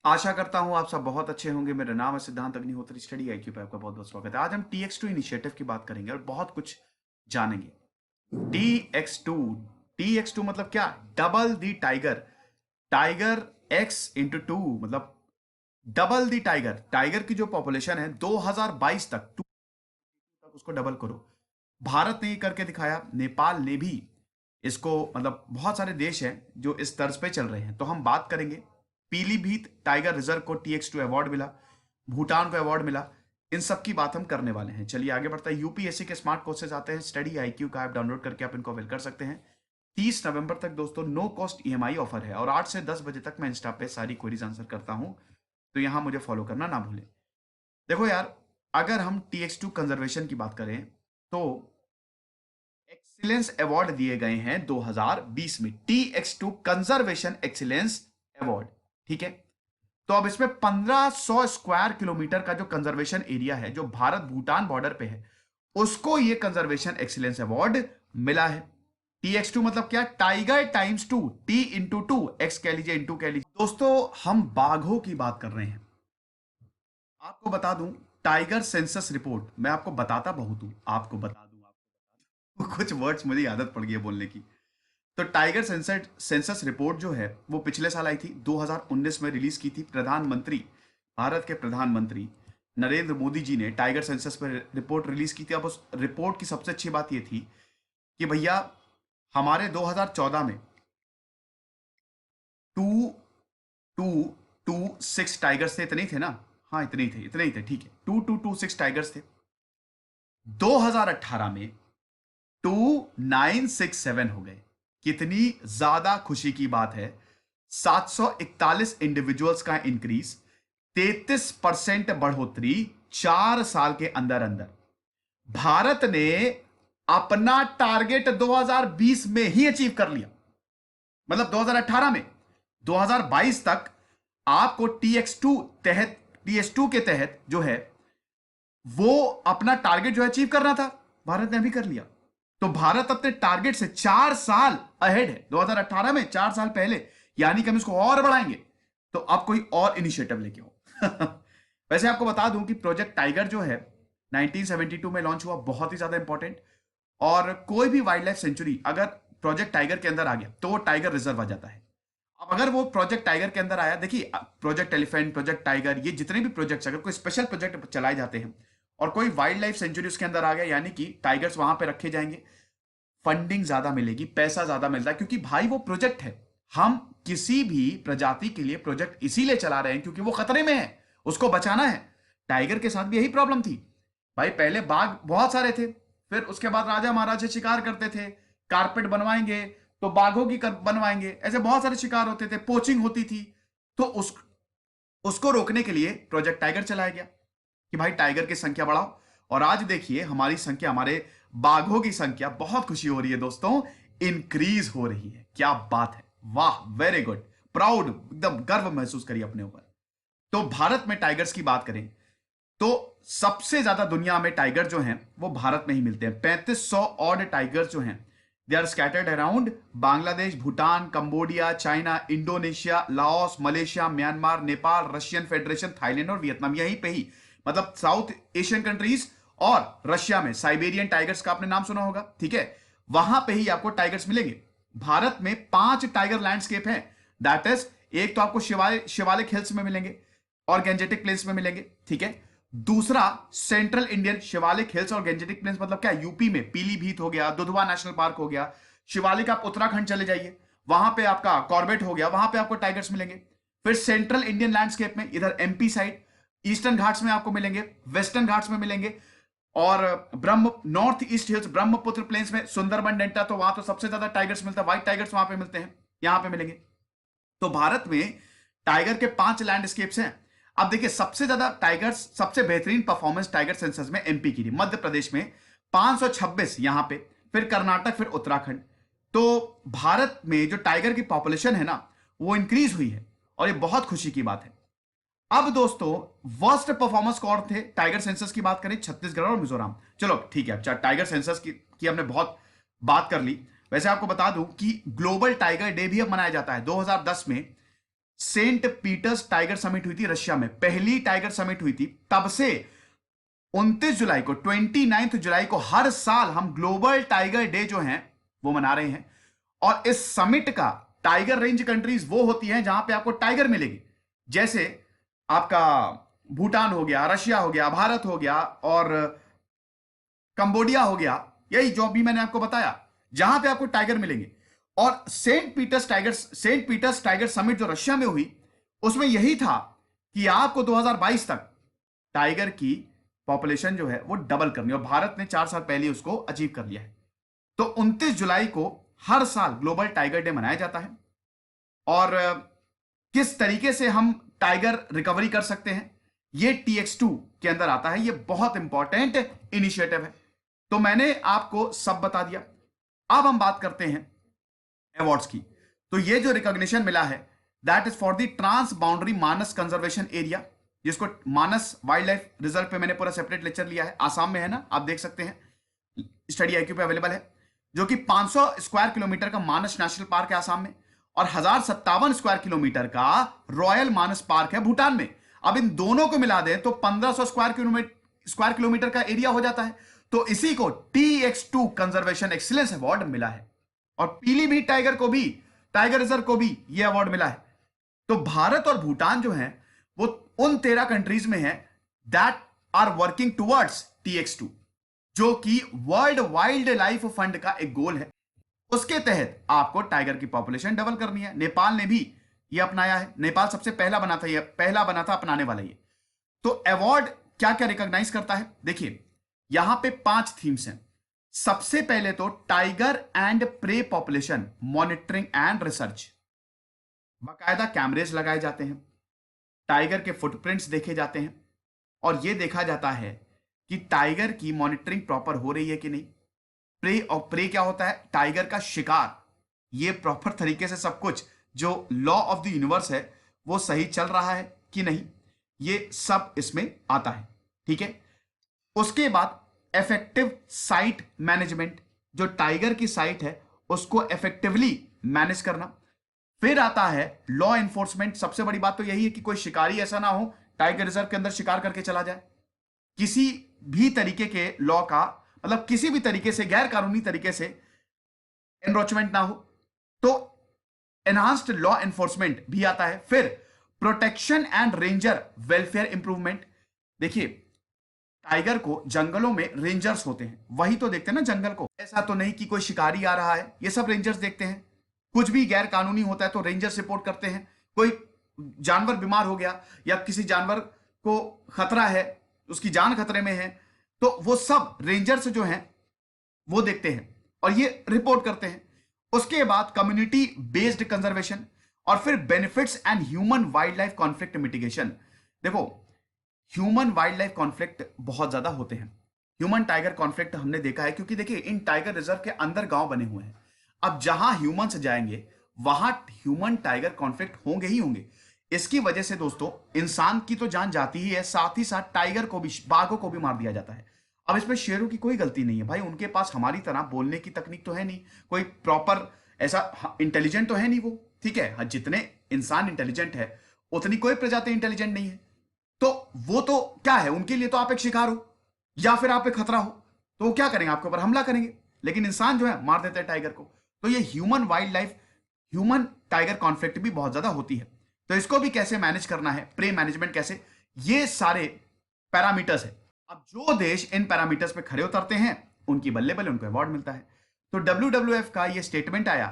आशा करता हूं आप सब बहुत अच्छे होंगे। मेरा नाम है सिद्धांत अग्निहोत्री, स्टडी आईक्यू पे आपका बहुत बहुत स्वागत है। आज हम TX2 इनिशिएटिव की बात करेंगे और बहुत कुछ जानेंगे। TX2, TX2 मतलब क्या? डबल दी tiger. Tiger x into two मतलब डबल दी टाइगर। टाइगर की जो पॉपुलेशन है 2022 तक, तक उसको डबल करो। भारत ने ये करके दिखाया, नेपाल ने भी इसको, मतलब बहुत सारे देश हैं जो इस तर्ज पे चल रहे हैं। तो हम बात करेंगे। पीलीभीत टाइगर रिजर्व को TX2 अवार्ड मिला, भूटान को अवार्ड मिला। इन सब की बात हम करने वाले हैं। चलिए आगे बढ़ता है। यूपीएससी के स्मार्ट कोर्सेज आते हैं, स्टडी आईक्यू का ऐप डाउनलोड करके आप इनको अवेल कर सकते हैं। 30 नवंबर तक दोस्तों नो कॉस्ट EMI ऑफर है और 8 से 10 बजे तक मैं इंस्टा पे सारी क्वेरीज आंसर करता हूं, तो यहां मुझे फॉलो करना ना भूलें। देखो यार, अगर हम TX2 कंजर्वेशन की बात करें तो एक्सीलेंस अवार्ड दिए गए हैं 2020 में, TX2 कंजर्वेशन एक्सीलेंस अवार्ड। ठीक है, तो अब इसमें 1500 स्क्वायर किलोमीटर का जो कंजर्वेशन एरिया है, जो भारत भूटान बॉर्डर पे है, उसको ये कंजर्वेशन एक्सीलेंस अवार्ड मिला है। TX2 मतलब क्या? Tiger times two, T into two, X कह लीजिए इंटू कह लीजिए। दोस्तों हम बाघों की बात कर रहे हैं। आपको बता दूं, टाइगर सेंसस रिपोर्ट, मैं आपको बताता बहुत हूं, आपको बता दूं, कुछ वर्ड्स मुझे आदत पड़ गई है बोलने की। तो टाइगर सेंसस सेंसस रिपोर्ट जो है वो पिछले साल आई थी, 2019 में रिलीज की थी। प्रधानमंत्री, भारत के प्रधानमंत्री नरेंद्र मोदी जी ने टाइगर सेंसस पर रिपोर्ट रिलीज की थी। अब उस रिपोर्ट की सबसे अच्छी बात ये थी कि भैया हमारे 2014 में 2226 टाइगर्स थे, इतने ही थे ना? हाँ इतने ही थे, ठीक है, 2226 टाइगर्स थे। 2018 में 2967 हो गए। कितनी ज्यादा खुशी की बात है। 741 इंडिविजुअल्स का इंक्रीज, 33% बढ़ोतरी 4 साल के अंदर अंदर। भारत ने अपना टारगेट 2020 में ही अचीव कर लिया, मतलब 2018 में। 2022 तक आपको TX2 के तहत जो है वो अपना टारगेट जो है अचीव करना था, भारत ने अभी कर लिया। तो भारत अपने टारगेट से 4 साल अहेड है, 2018 में 4 साल पहले। यानी कि हम इसको और बढ़ाएंगे, तो आप कोई और इनिशिएटिव लेके आओ। वैसे आपको बता दूं कि प्रोजेक्ट टाइगर जो है 1972 में लॉन्च हुआ, बहुत ही ज्यादा इंपॉर्टेंट। और कोई भी वाइल्ड लाइफ सेंचुरी अगर प्रोजेक्ट टाइगर के अंदर आ गया तो वो टाइगर रिजर्व आ जाता है। अब अगर वो प्रोजेक्ट टाइगर के अंदर आया, देखिए प्रोजेक्ट एलिफेंट, प्रोजेक्ट टाइगर, ये जितने भी प्रोजेक्ट्स, अगर कोई स्पेशल प्रोजेक्ट चलाए जाते हैं और कोई वाइल्ड लाइफ सेंचुरी उसके अंदर आ गया, यानी कि टाइगर्स वहां पे रखे जाएंगे, फंडिंग ज्यादा मिलेगी, पैसा ज्यादा मिलता है, क्योंकि भाई वो प्रोजेक्ट है। हम किसी भी प्रजाति के लिए प्रोजेक्ट इसीलिए चला रहे हैं क्योंकि वो खतरे में है, उसको बचाना है। टाइगर के साथ भी यही प्रॉब्लम थी भाई। पहले बाघ बहुत सारे थे, फिर उसके बाद राजा महाराजा शिकार करते थे, कारपेट बनवाएंगे तो बाघों की बनवाएंगे, ऐसे बहुत सारे शिकार होते थे, पोचिंग होती थी। तो उसको रोकने के लिए प्रोजेक्ट टाइगर चलाया गया कि भाई टाइगर की संख्या बढ़ाओ। और आज देखिए हमारी संख्या, हमारे बाघों की संख्या, बहुत खुशी हो रही है दोस्तों, इंक्रीज हो रही है। क्या बात है, वाह, वेरी गुड, प्राउड, एकदम गर्व महसूस करिए अपने ऊपर। तो भारत में टाइगर्स की बात करें तो सबसे ज्यादा दुनिया में टाइगर जो हैं वो भारत में ही मिलते हैं। 3500 ऑड टाइगर्स जो हैं, they are scattered around Bangladesh, Bhutan, Cambodia, China, Indonesia, Laos, Malaysia, Myanmar, Nepal, Russian federation, Thailand और वियतनाम, यहीं पे ही, मतलब साउथ एशियन कंट्रीज। और रशिया में साइबेरियन टाइगर्स का आपने नाम सुना होगा, ठीक है, वहां पे ही आपको टाइगर्स मिलेंगे। भारत में 5 टाइगर लैंडस्केप हैं, दैट इज, एक तो आपको शिवालिक हिल्स में मिलेंगे और गेंजेटिक प्लेन्स में मिलेंगे, ठीक है। दूसरा सेंट्रल इंडियन शिवालिक हिल्स और गेंजेटिक प्लेन्स मतलब क्या? यूपी में पीलीभीत हो गया, दुधवा नेशनल पार्क हो गया। शिवालिक आप उत्तराखंड चले जाइए, वहां पे आपका कॉर्बेट हो गया, वहां पे आपको टाइगर्स मिलेंगे। फिर सेंट्रल इंडियन लैंडस्केप में इधर MP साइड, ईस्टर्न घाट्स में आपको मिलेंगे, वेस्टर्न घाट्स में मिलेंगे। और ब्रह्म north east hills, Brahmaputra plains में, सुंदरबन डेल्टा, तो वहां तो सबसे ज्यादा टाइगर्स मिलता है, व्हाइट टाइगर्स वहां पे मिलते हैं, यहां पे मिलेंगे। तो भारत में टाइगर के 5 लैंडस्केप्स हैं। अब देखिए सबसे ज्यादा टाइगर्स, सबसे बेहतरीन परफॉर्मेंस टाइगर सेंसस में MP की थी, मध्य प्रदेश में 526 यहां पे, फिर कर्नाटक, फिर उत्तराखंड। तो भारत में जो टाइगर की पॉपुलेशन है ना, वो इंक्रीज हुई है और ये बहुत खुशी की बात है। अब दोस्तों वर्स्ट परफॉर्मेंस कौन थे टाइगर सेंसस की बात करें? छत्तीसगढ़ और मिजोरम। चलो ठीक है, अच्छा टाइगर सेंसस की हमने बहुत बात कर ली। वैसे आपको बता दूं कि ग्लोबल टाइगर डे भी अब मनाया जाता है। 2010 में सेंट पीटर्स टाइगर समिट हुई थी रशिया में, पहली टाइगर समिट हुई थी, तब से 29 जुलाई को, 29 जुलाई को हर साल हम ग्लोबल टाइगर डे जो है वो मना रहे हैं। और इस समिट का टाइगर रेंज कंट्रीज वो होती हैं जहां पे आपको टाइगर मिलेगी, जैसे आपका भूटान हो गया, रशिया हो गया, भारत हो गया और कंबोडिया हो गया, यही जो अभी मैंने आपको बताया, जहां पे आपको टाइगर मिलेंगे। और सेंट पीटर्स टाइगर समिट जो रशिया में हुई, उसमें यही था कि आपको 2022 तक टाइगर की पॉपुलेशन जो है वो डबल करनी है, और भारत ने 4 साल पहले उसको अचीव कर लिया है। तो 29 जुलाई को हर साल ग्लोबल टाइगर डे मनाया जाता है। और किस तरीके से हम टाइगर रिकवरी कर सकते हैं, ये TX2 के अंदर आता है। ये बहुत इंपॉर्टेंट इनिशिएटिव है। तो मैंने आपको सब बता दिया। अब हम बात करते हैं अवार्ड्स की। तो ये जो रिकॉग्निशन मिला है, that is for the transboundary Manas conservation area, जिसको मानस वाइल्ड लाइफ रिजर्व पे मैंने पूरा सेपरेट लेक्चर लिया है, आसाम में है ना, आप देख सकते हैं, स्टडी IQ पे अवेलेबल है। जो कि 500 स्क्वायर किलोमीटर का मानस नेशनल पार्क है आसाम में, और 1057 स्क्वायर किलोमीटर का रॉयल मानस पार्क है भूटान में। अब इन दोनों को मिला दें तो 1500 स्क्वायर किलोमीटर का एरिया हो जाता है। तो इसी को TX2 कंजर्वेशन एक्सीलेंस अवार्ड मिला है। और पीलीभीत टाइगर को भी, टाइगर रिजर्व को भी यह अवार्ड मिला है। तो भारत और भूटान जो है वो उन 13 कंट्रीज में है that are working towards TX2, जो कि वर्ल्ड वाइल्ड लाइफ फंड का एक गोल है। उसके तहत आपको टाइगर की पॉपुलेशन डबल करनी है। नेपाल ने भी यह अपनाया है। नेपाल सबसे पहला बना था, यह पहला बना था अपनाने वाला ये। तो अवार्ड क्या क्या रिकॉग्नाइज करता है, देखिए यहां पे 5 थीम्स हैं। सबसे पहले तो tiger and pray population monitoring and research, बाकायदा कैमरेज लगाए जाते हैं, टाइगर के फुटप्रिंट्स देखे जाते हैं, और यह देखा जाता है कि टाइगर की मॉनिटरिंग प्रॉपर हो रही है कि नहीं। प्रे, और प्रे क्या होता है, टाइगर का शिकार। ये प्रॉपर तरीके से सब कुछ जो लॉ ऑफ द यूनिवर्स है वो सही चल रहा है कि नहीं, ये सब इसमें आता है। ठीक है। उसके बाद इफेक्टिव साइट मैनेजमेंट, जो टाइगर की साइट है उसको इफेक्टिवली मैनेज करना। फिर आता है लॉ एनफोर्समेंट। सबसे बड़ी बात तो यही है कि कोई शिकारी ऐसा ना हो टाइगर रिजर्व के अंदर शिकार करके चला जाए, किसी भी तरीके के लॉ का, मतलब किसी भी तरीके से गैर कानूनी तरीके से एनरोचमेंट ना हो। तो एनहांस्ड लॉ एनफोर्समेंट भी आता है। फिर protection and ranger welfare improvement. देखिए टाइगर को जंगलों में रेंजर्स होते हैं, वही तो देखते हैं ना जंगल को। ऐसा तो नहीं कि कोई शिकारी आ रहा है, ये सब रेंजर्स देखते हैं। कुछ भी गैर कानूनी होता है तो रेंजर्स रिपोर्ट करते हैं। कोई जानवर बीमार हो गया या किसी जानवर को खतरा है, उसकी जान खतरे में है, तो वो सब रेंजर्स जो हैं वो देखते हैं और ये रिपोर्ट करते हैं। उसके बाद कम्युनिटी बेस्ड कंजर्वेशन, और फिर benefits and human wild life conflict mitigation. देखो ह्यूमन वाइल्ड लाइफ कॉन्फ्लिक्ट बहुत ज्यादा होते हैं। ह्यूमन टाइगर कॉन्फ्लिक्ट हमने देखा है, क्योंकि देखिए इन टाइगर रिजर्व के अंदर गांव बने हुए हैं। अब जहां ह्यूमंस जाएंगे वहां ह्यूमन टाइगर कॉन्फ्लिक्ट होंगे ही होंगे। इसकी वजह से दोस्तों इंसान की तो जान जाती ही है, साथ ही साथ टाइगर को भी, बाघों को भी मार दिया जाता है। अब इसमें शेरों की कोई गलती नहीं है भाई, उनके पास हमारी तरह बोलने की तकनीक तो है नहीं, कोई प्रॉपर ऐसा इंटेलिजेंट तो है नहीं वो। ठीक है, जितने इंसान इंटेलिजेंट है उतनी कोई प्रजाति इंटेलिजेंट नहीं है। तो वो तो क्या है, उनके लिए तो आप एक शिकार हो या फिर आप एक खतरा हो, तो वो क्या करेंगे, आपके ऊपर हमला करेंगे। लेकिन इंसान जो है मार देते हैं टाइगर को। तो ये human wild life, human tiger conflict भी बहुत ज्यादा होती है। तो इसको भी कैसे मैनेज करना है, प्रे मैनेजमेंट कैसे, ये सारे पैरामीटर्स है। अब जो देश इन पैरामीटर्स पे खड़े उतरते हैं उनकी बल्ले बल्ले उनको अवार्ड मिलता है। तो WWF का ये स्टेटमेंट आया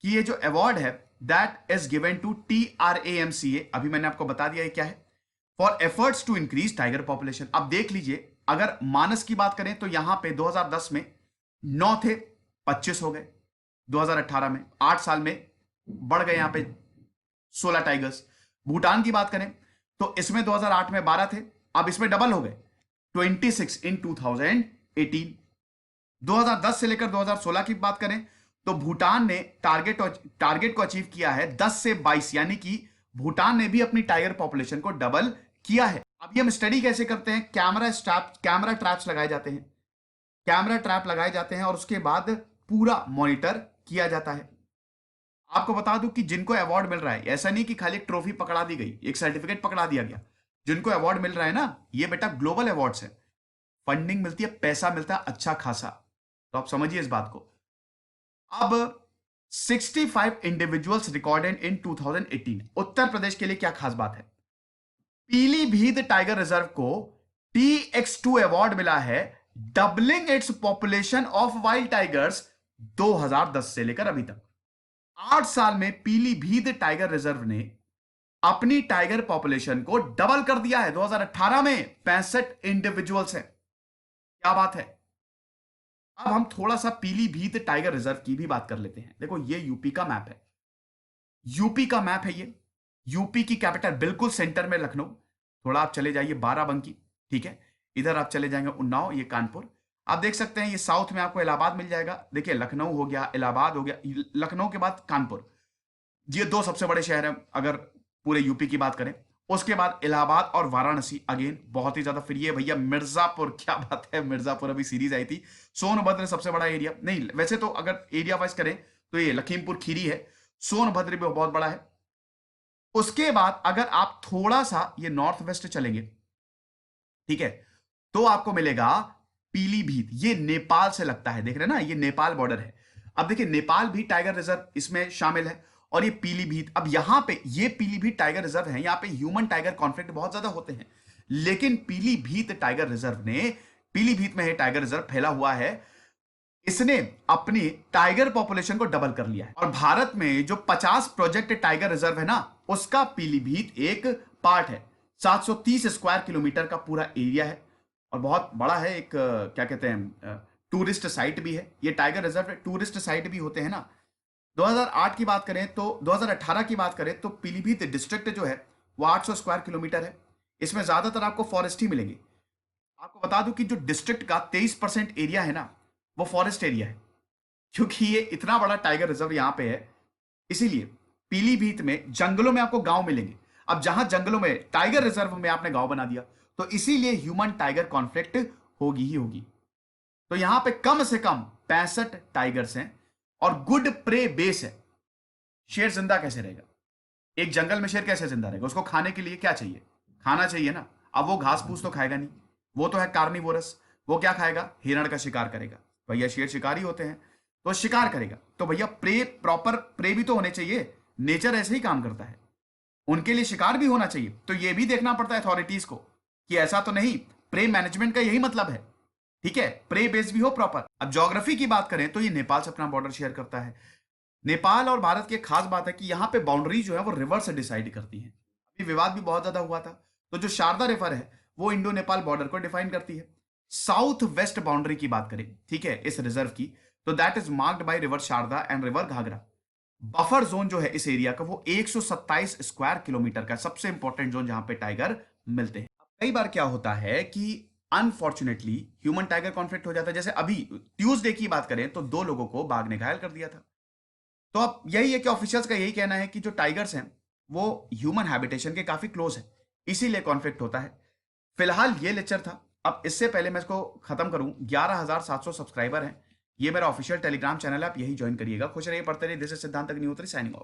कि ये जो अवार्ड है that is given to TRAMCA, अभी मैंने आपको बता दिया है क्या है, for efforts to increase tiger population. अब देख लीजिए, अगर मानस की बात करें तो यहां पे 2010 में 9 थे, 25 हो गए। 2018 में 8 साल में बढ़ गए यहां पे 16 टाइगर्स। भूटान की बात करें तो इसमें 2008 में 12 थे, अब इसमें डबल हो गए 26 इन 2018। 2010 से लेकर 2016 की बात करें तो भूटान ने टारगेट को अचीव किया है 10 से 22, यानी कि भूटान ने भी अपनी टाइगर पॉपुलेशन को डबल किया है। अभी हम स्टडी कैसे करते हैं, कैमरा ट्रैप्स लगाए जाते हैं, कैमरा ट्रैप लगाए जाते हैं और उसके बाद पूरा मॉनिटर किया जाता है। आपको बता दूं कि जिनको अवार्ड मिल रहा है, ऐसा नहीं कि खाली एक ट्रॉफी पकड़ा दी गई, एक सर्टिफिकेट पकड़ा दिया गया। जिनको अवार्ड मिल रहा है ना, ये बेटा ग्लोबल अवार्ड्स है, फंडिंग मिलती है, पैसा मिलता है अच्छा खासा। तो आप समझिए इस बात को। अब 65 individuals recorded in 2018। Uttar Pradesh के लिए क्या खास बात है, पीलीभीत टाइगर रिजर्व को TX2 अवार्ड मिला है, doubling its population of wild tigers 2010 से लेकर अभी तक। 8 साल में पीलीभीत टाइगर रिजर्व ने अपनी टाइगर पॉपुलेशन को डबल कर दिया है। 2018 में 65 इंडिविजुअल्स हैं, क्या बात है। अब हम थोड़ा सा पीलीभीत टाइगर रिजर्व की भी बात कर लेते हैं। देखो ये यूपी का मैप है, यूपी का मैप है ये। यूपी की कैपिटल बिल्कुल सेंटर में लखनऊ। थोड़ा आप चले जाइए बाराबंकी, ठीक है, इधर आप चले जाएंगे उन्नाव, ये कानपुर। आप देख सकते हैं ये साउथ में आपको इलाहाबाद मिल जाएगा। देखिए लखनऊ हो गया, इलाहाबाद हो गया, लखनऊ के बाद कानपुर, ये दो सबसे बड़े शहर हैं अगर पूरे यूपी की बात करें। उसके बाद इलाहाबाद और वाराणसी अगेन बहुत ही ज्यादा। फिर ये भैया मिर्जापुर, क्या बात है, मिर्जापुर अभी सीरीज आई थी। सोनभद्र सबसे बड़ा एरिया नहीं, वैसे तो अगर एरिया वाइज करें तो ये लखीमपुर खीरी है, सोनभद्र भी बहुत बड़ा है। उसके बाद अगर आप थोड़ा सा ये नॉर्थ वेस्ट चलेंगे, ठीक है, तो आपको मिलेगा पीलीभीत। ये नेपाल से लगता है, देख रहे हैं ना, ये नेपाल बॉर्डर है। अब देखिए नेपाल भी टाइगर रिजर्व इसमें शामिल है, और ये पीलीभीत। अब यहां पे ये पीलीभीत टाइगर रिजर्व है, यहां पे ह्यूमन टाइगर कॉन्फ्लिक्ट बहुत ज्यादा होते हैं, लेकिन पीलीभीत टाइगर रिजर्व ने, पीलीभीत में टाइगर रिजर्व फैला हुआ है, इसने अपनी टाइगर पॉपुलेशन को डबल कर लिया है। और भारत में जो 50 प्रोजेक्ट टाइगर रिजर्व है ना, उसका पीलीभीत एक पार्ट है। 730 स्क्वायर किलोमीटर का पूरा एरिया है और बहुत बड़ा है। एक क्या कहते हैं, टूरिस्ट साइट भी है ये टाइगर रिजर्व। टूरिस्ट साइट भी होते हैं ना। 2008 की बात करें तो 2018 की बात करें तो पीलीभीत डिस्ट्रिक्ट जो है वो 800 स्क्वायर किलोमीटर है। इसमें ज्यादातर आपको फॉरेस्ट ही मिलेंगे। आपको बता दूं कि जो डिस्ट्रिक्ट का 23% एरिया है ना, वो फॉरेस्ट एरिया है, क्योंकि ये इतना बड़ा टाइगर रिजर्व यहां पे है। इसीलिए पीलीभीत में जंगलों में आपको गांव मिलेंगे। अब जहां जंगलों में टाइगर रिजर्व में आपने गांव बना दिया, तो इसीलिए ह्यूमन टाइगर कॉन्फ्लिक्ट होगी ही होगी। तो यहां पे कम से कम 65 टाइगर्स हैं और गुड प्रे बेस है। शेर जिंदा कैसे रहेगा, एक जंगल में शेर कैसे जिंदा रहेगा, उसको खाने के लिए क्या चाहिए, खाना चाहिए ना। अब वो घास फूस तो खाएगा नहीं, वो तो है कार्निवोरस। वो क्या खाएगा, हिरण का शिकार करेगा। भैया शेर शिकारी होते हैं, तो शिकार करेगा, तो भैया प्रे, प्रॉपर प्रे भी तो होने चाहिए। नेचर ऐसे ही काम करता है, उनके लिए शिकार भी होना चाहिए। तो ये भी देखना पड़ता है अथॉरिटीज को कि ऐसा तो नहीं, प्रे मैनेजमेंट का यही मतलब है, ठीक है, प्रे बेस भी हो प्रॉपर। अब ज्योग्राफी की बात करें तो ये नेपाल से अपना बॉर्डर शेयर करता है। नेपाल और भारत की एक खास बात है कि यहां पे बाउंड्री जो है वो रिवर से डिसाइड करती है। अभी विवाद भी बहुत ज्यादा हुआ था, तो जो शारदा रिवर है वो इंडो नेपाल बॉर्डर को डिफाइन करती है। साउथ वेस्ट बाउंड्री की बात करें, ठीक है, इस रिजर्व की, तो that is marked by river Sharda and river Ghaghara. Buffer zone जो है इस एरिया का वो 127 स्क्वायर किलोमीटर का सबसे इंपॉर्टेंट जोन जहां पे टाइगर मिलते हैं। कई बार क्या होता है कि अनफॉर्चुनेटली ह्यूमन टाइगर कॉन्फ्लिक्ट हो जाता है। जैसे अभी ट्यूसडे की बात करें तो 2 लोगों को बाघ ने घायल कर दिया था। तो अब यही है कि ऑफिशियल्स का यही कहना है कि जो टाइगर्स हैं वो ह्यूमन हैबिटेशन के काफी क्लोज है, इसीलिए कॉन्फ्लिक्ट होता है। फिलहाल ये लेक्चर था। अब इससे पहले मैं इसको खत्म करूं, 11,700 सब्सक्राइबर हैं, ये मेरा ऑफिशियल टेलीग्राम चैनल है, आप यही ज्वाइन करिएगा। खुश रहिए, पढ़ते रहिए। दिस इज सिद्धांत अग्निहोत्री साइनिंग ऑफ।